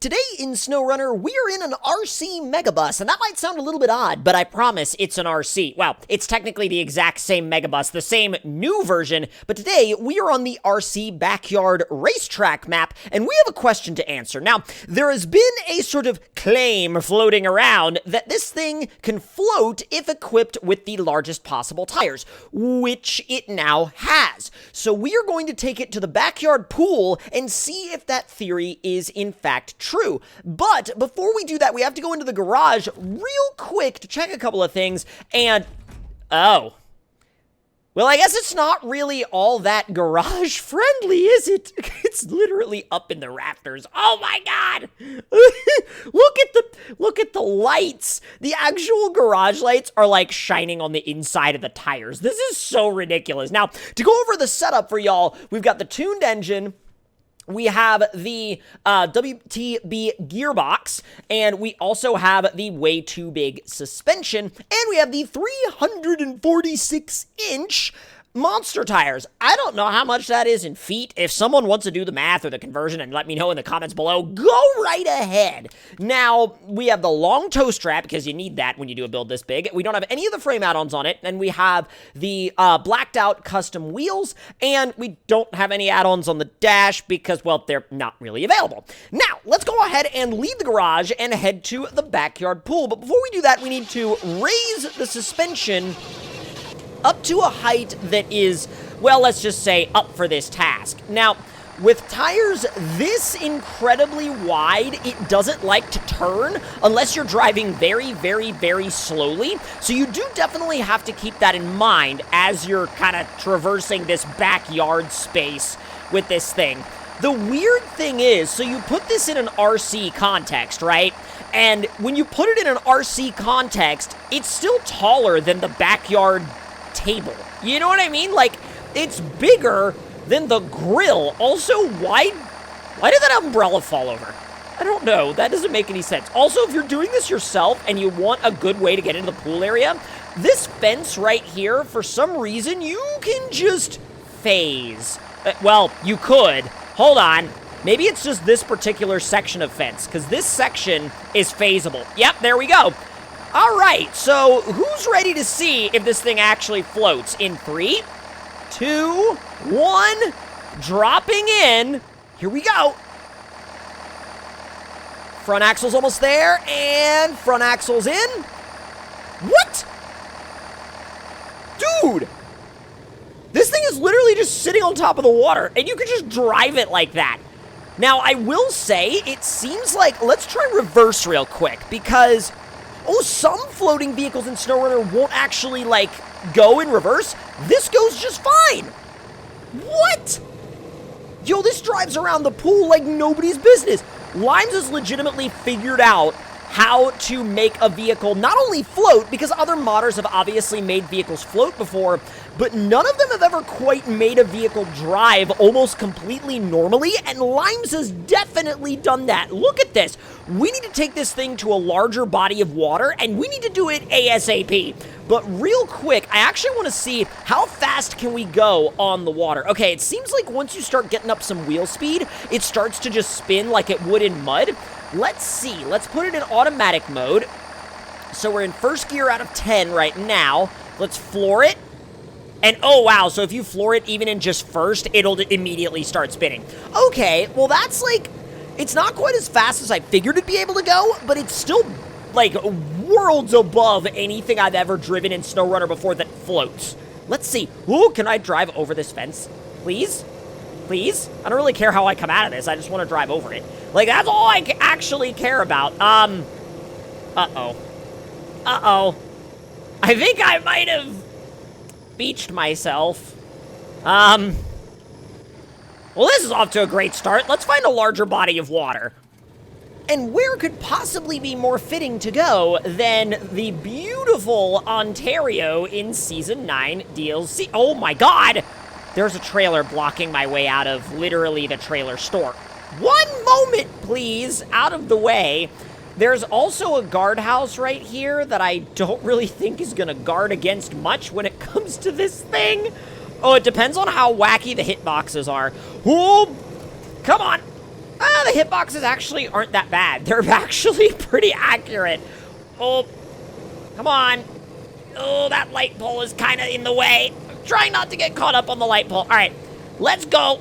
Today in SnowRunner, we're in an RC MegaBus, and that might sound a little bit odd, but I promise it's an RC. Well, it's technically the exact same MegaBus, the same new version, but today we are on the RC Backyard Racetrack map, and we have a question to answer. Now, there has been a sort of claim floating around that this thing can float if equipped with the largest possible tires, which it now has. So we are going to take it to the backyard pool and see if that theory is in fact true. But before we do that, we have to go into the garage real quick to check a couple of things, and oh. Well, I guess it's not really all that garage friendly, is it? It's literally up in the rafters. Oh my god! Look at the lights. The actual garage lights are like shining on the inside of the tires. This is so ridiculous. Now, to go over the setup for y'all, we've got the tuned engine. We have the WTB gearbox, and we also have the way too big suspension, and we have the 346-inch monster tires. I don't know how much that is in feet. If someone wants to do the math or the conversion and let me know in the comments below, go right ahead. Now, we have the long toe strap, because you need that when you do a build this big. We don't have any of the frame add-ons on it, and we have the blacked out custom wheels, and we don't have any add-ons on the dash because, well, they're not really available. Now, let's go ahead and leave the garage and head to the backyard pool. But before we do that, we need to raise the suspension up to a height that is, well, let's just say up for this task. Now, with tires this incredibly wide, it doesn't like to turn unless you're driving very, very, very slowly. So you do definitely have to keep that in mind as you're kind of traversing this backyard space with this thing. The weird thing is, so you put this in an RC context, right? And when you put it in an RC context, it's still taller than the backyard table. You know what I mean? Like, it's bigger than the grill. Also, why did that umbrella fall over? I don't know. That doesn't make any sense. Also, if you're doing this yourself and you want a good way to get into the pool area, this fence right here, for some reason, you can just phase. Well, you could. Hold on. Maybe it's just this particular section of fence, because this section is phaseable. Yep, there we go. All right, so who's ready to see if this thing actually floats? In 3, 2, 1, dropping in. Here we go. Front axle's almost there, and front axle's in. What? Dude! This thing is literally just sitting on top of the water, and you can just drive it like that. Now, I will say, it seems like, let's try reverse real quick, because oh, some floating vehicles in SnowRunner won't actually, like, go in reverse. This goes just fine. What? Yo, this drives around the pool like nobody's business. Limes has legitimately figured out how to make a vehicle not only float, because other modders have obviously made vehicles float before, but none of them have ever quite made a vehicle drive almost completely normally, and Limes has definitely done that. Look at this. We need to take this thing to a larger body of water, and we need to do it ASAP. But real quick, I actually want to see how fast can we go on the water. Okay, it seems like once you start getting up some wheel speed, it starts to just spin like it would in mud. Let's see. Let's put it in automatic mode. So we're in first gear out of 10 right now. Let's floor it. And oh wow, so if you floor it even in just first, it'll immediately start spinning. Okay, well that's like, it's not quite as fast as I figured it'd be able to go, but it's still like worlds above anything I've ever driven in SnowRunner before that floats. Let's see. Ooh, can I drive over this fence? Please? Please? I don't really care how I come out of this. I just want to drive over it. Like, that's all I actually care about. Uh-oh. Uh-oh. I think I might have beached myself. Well, this is off to a great start. Let's find a larger body of water. And where could possibly be more fitting to go than the beautiful Ontario in Season 9 DLC? Oh my god! There's a trailer blocking my way out of literally the trailer store. One moment, please, out of the way. There's also a guardhouse right here that I don't really think is gonna guard against much when it comes to this thing. Oh, it depends on how wacky the hitboxes are. Oh, come on. The hitboxes actually aren't that bad. They're actually pretty accurate. Oh, come on. Oh, that light pole is kind of in the way. I'm trying not to get caught up on the light pole. All right, let's go.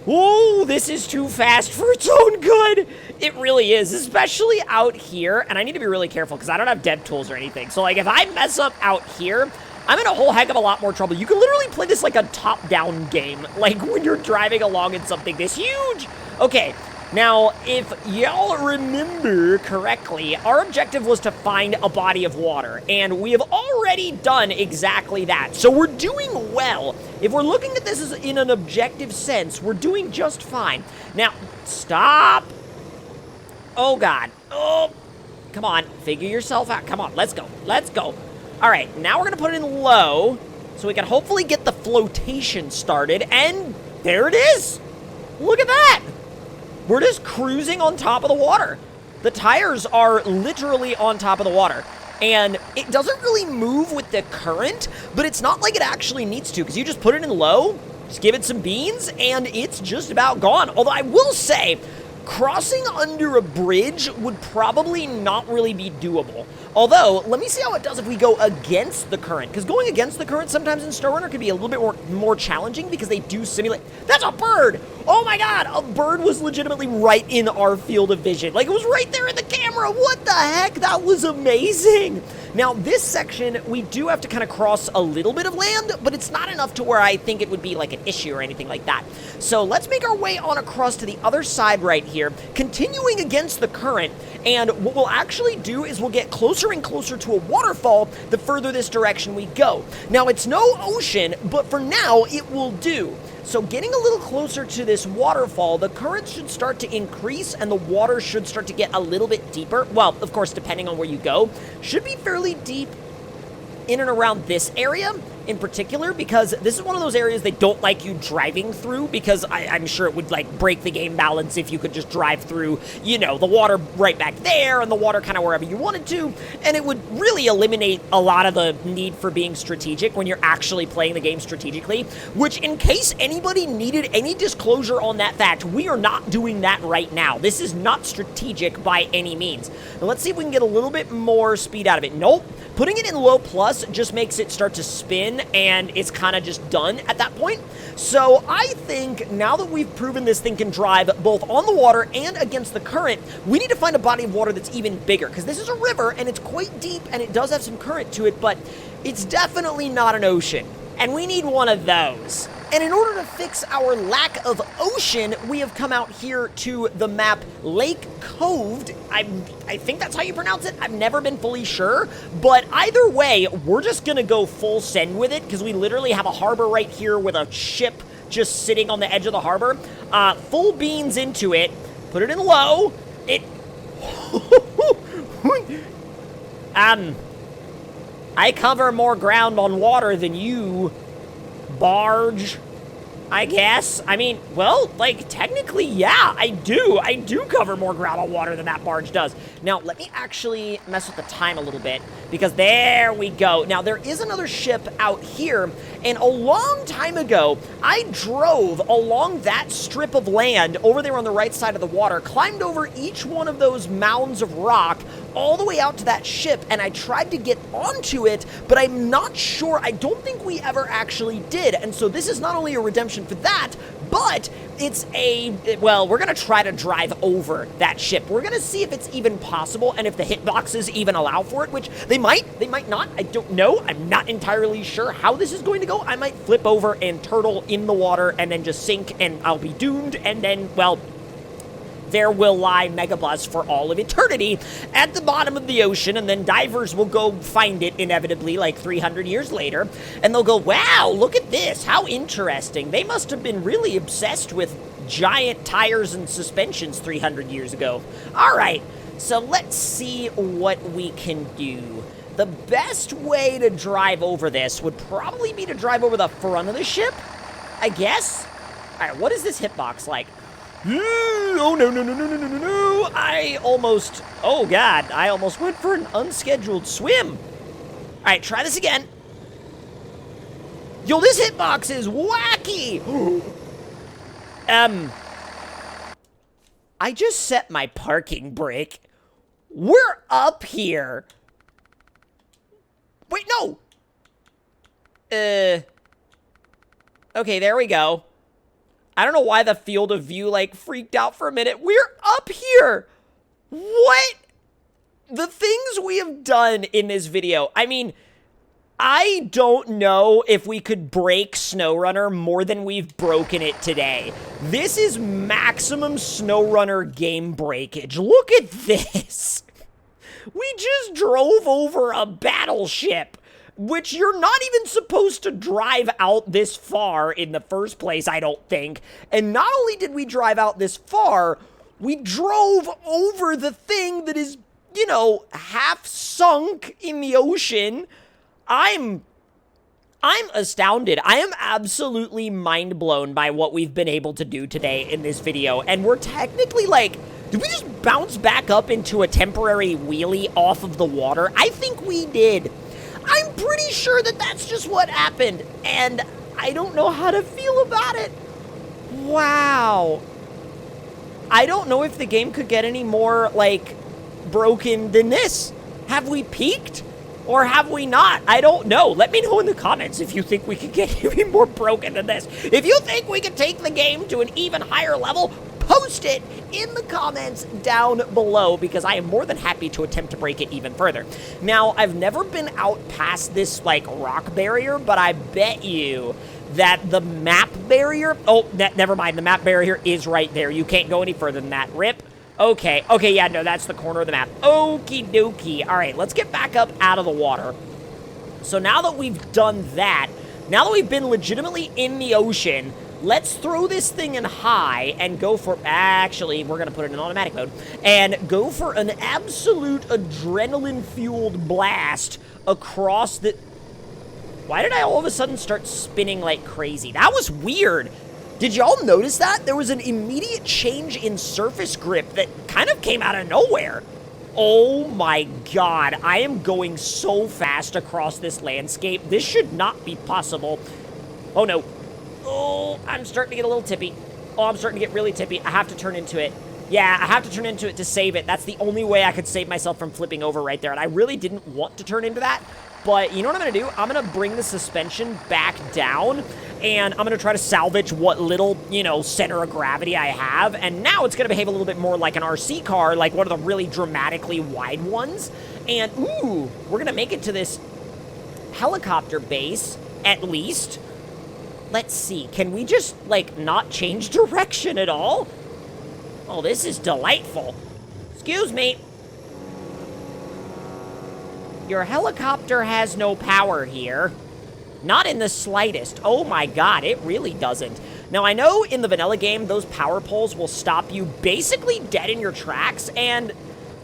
Oh, this is too fast for its own good. It really is, especially out here. And I need to be really careful because I don't have dev tools or anything. So, like, if I mess up out here, I'm in a whole heck of a lot more trouble. You can literally play this like a top-down game, like when you're driving along in something this huge. Okay, now, if y'all remember correctly, our objective was to find a body of water, and we have already done exactly that. So we're doing well. If we're looking at this as in an objective sense, we're doing just fine. Now, stop. Oh, God. Oh, come on. Figure yourself out. Come on, let's go. Let's go. All right, now we're going to put it in low so we can hopefully get the flotation started, and there it is. Look at that. We're just cruising on top of the water. The tires are literally on top of the water. And it doesn't really move with the current, but it's not like it actually needs to, because you just put it in low, just give it some beans, and it's just about gone. Although I will say, crossing under a bridge would probably not really be doable. Although, let me see how it does if we go against the current. Because going against the current sometimes in SnowRunner can be a little bit more challenging because they do simulate. That's a bird! Oh my god! A bird was legitimately right in our field of vision. Like, it was right there in the camera! What the heck? That was amazing! Now, this section, we do have to kind of cross a little bit of land, but it's not enough to where I think it would be like an issue or anything like that. So let's make our way on across to the other side right here, continuing against the current. And what we'll actually do is we'll get closer and closer to a waterfall the further this direction we go. Now, it's no ocean, but for now, it will do. So getting a little closer to this waterfall, the current should start to increase and the water should start to get a little bit deeper. Well, of course, depending on where you go, should be fairly deep in and around this area in particular, because this is one of those areas they don't like you driving through, because I'm sure it would like break the game balance if you could just drive through, you know, the water right back there and the water kind of wherever you wanted to, and it would really eliminate a lot of the need for being strategic when you're actually playing the game strategically, which, in case anybody needed any disclosure on that fact, we are not doing that right now. This is not strategic by any means. Now, let's see if we can get a little bit more speed out of it. Nope. Putting it in low plus just makes it start to spin, and it's kind of just done at that point. So I think now that we've proven this thing can drive both on the water and against the current, we need to find a body of water that's even bigger, because this is a river, and it's quite deep, and it does have some current to it, but it's definitely not an ocean, and we need one of those. And in order to fix our lack of ocean, we have come out here to the map Lake Cove. I think that's how you pronounce it. I've never been fully sure. But either way, we're just going to go full send with it, because we literally have a harbor right here with a ship just sitting on the edge of the harbor. Full beans into it. Put it in low. I cover more ground on water than you, barge, I guess. I mean, well, like, technically, yeah, I do. I do cover more ground on water than that barge does. Now, let me actually mess with the time a little bit, because there we go. Now, there is another ship out here, and a long time ago, I drove along that strip of land over there on the right side of the water, climbed over each one of those mounds of rock, all the way out to that ship, and I tried to get onto it, but I'm not sure. I don't think we ever actually did, and so this is not only a redemption for that, but it's well, we're gonna try to drive over that ship. We're gonna see if it's even possible, and if the hitboxes even allow for it, which they might not. I don't know. I'm not entirely sure how this is going to go. I might flip over and turtle in the water and then just sink, and I'll be doomed, and then, well, there will lie MegaBus for all of eternity at the bottom of the ocean, and then divers will go find it inevitably like 300 years later, and they'll go, wow, look at this, how interesting. They must have been really obsessed with giant tires and suspensions 300 years ago. All right, so let's see what we can do. The best way to drive over this would probably be to drive over the front of the ship, I guess. All right, what is this hitbox like? Oh, no. Oh, God, I almost went for an unscheduled swim. All right, try this again. Yo, this hitbox is wacky. I just set my parking brake. We're up here. Wait, no. Okay, there we go. I don't know why the field of view, like, freaked out for a minute. We're up here. What? The things we have done in this video. I mean, I don't know if we could break SnowRunner more than we've broken it today. This is maximum SnowRunner game breakage. Look at this. We just drove over a battleship, which you're not even supposed to drive out this far in the first place, I don't think. And not only did we drive out this far, we drove over the thing that is, you know, half sunk in the ocean. I'm astounded. I am absolutely mind blown by what we've been able to do today in this video. And we're technically like, did we just bounce back up into a temporary wheelie off of the water? I think we did. I'm pretty sure that that's just what happened. And I don't know how to feel about it. Wow. I don't know if the game could get any more, like, broken than this. Have we peaked? Or have we not? I don't know. Let me know in the comments if you think we could get even more broken than this. If you think we could take the game to an even higher level, post it in the comments down below, because I am more than happy to attempt to break it even further. Now, I've never been out past this, like, rock barrier, but I bet you that the map barrier... Oh, never mind. The map barrier is right there. You can't go any further than that. Rip. Okay, yeah, no, that's the corner of the map. Okey dokey. All right, let's get back up out of the water. So now that we've done that, now that we've been legitimately in the ocean, let's throw this thing in high and go for... Actually, we're going to put it in automatic mode. And go for an absolute adrenaline-fueled blast across the... Why did I all of a sudden start spinning like crazy? That was weird. Did y'all notice that? There was an immediate change in surface grip that kind of came out of nowhere. Oh my god, I am going so fast across this landscape. This should not be possible. Oh no. Oh, I'm starting to get a little tippy. Oh, I'm starting to get really tippy. I have to turn into it. Yeah, I have to turn into it to save it. That's the only way I could save myself from flipping over right there. And I really didn't want to turn into that. But you know what I'm going to do? I'm going to bring the suspension back down, and I'm going to try to salvage what little, you know, center of gravity I have. And now it's going to behave a little bit more like an RC car, like one of the really dramatically wide ones. And, ooh, we're going to make it to this helicopter base, at least. Let's see. Can we just, like, not change direction at all? Oh, this is delightful. Excuse me. Your helicopter has no power here. Not in the slightest. Oh my god, it really doesn't. Now, I know in the vanilla game, those power poles will stop you basically dead in your tracks, and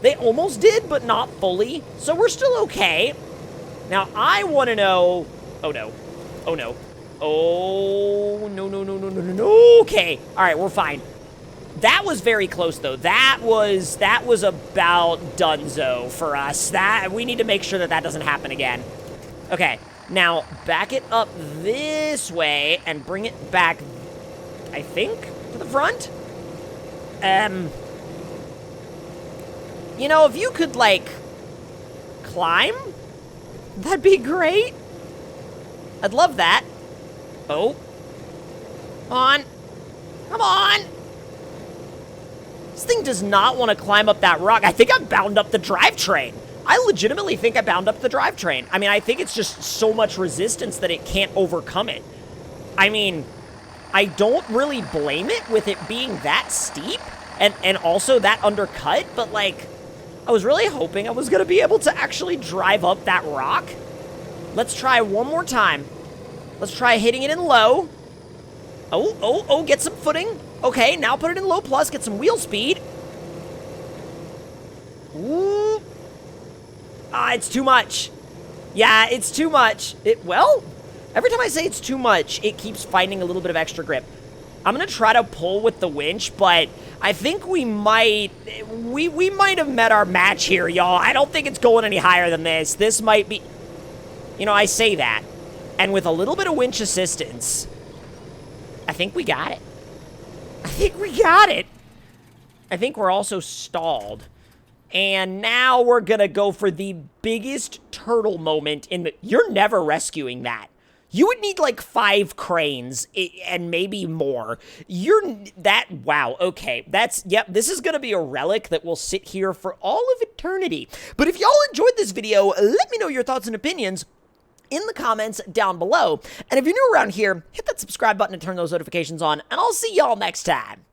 they almost did, but not fully, so we're still okay. Now, I want to know... Oh, no. Oh, no. Oh, no. Okay. All right, we're fine. That was very close, though. That was about donezo for us. We need to make sure that that doesn't happen again. Okay, now back it up this way and bring it back, I think, to the front. You know, if you could, like, climb, that'd be great. I'd love that. Oh. Come on. Come on. This thing does not want to climb up that rock. I think I bound up the drivetrain. I legitimately think I bound up the drivetrain. I mean, I think it's just so much resistance that it can't overcome it. I mean, I don't really blame it with it being that steep and also that undercut, but, like, I was really hoping I was going to be able to actually drive up that rock. Let's try one more time. Let's try hitting it in low. Oh, get some footing. Okay, now put it in low plus, get some wheel speed. Ooh. Ah, it's too much. Yeah, it's too much. Well, every time I say it's too much, it keeps finding a little bit of extra grip. I'm going to try to pull with the winch, but I think we might have met our match here, y'all. I don't think it's going any higher than this. This might be, you know, I say that. And with a little bit of winch assistance, I think we got it. I think we got it. I think we're also stalled. And now we're gonna go for the biggest turtle moment in the... You're never rescuing that. You would need like 5 cranes and maybe more. Wow, okay. Yep, this is gonna be a relic that will sit here for all of eternity. But if y'all enjoyed this video, let me know your thoughts and opinions in the comments down below. And if you're new around here, hit that subscribe button and turn those notifications on, and I'll see y'all next time.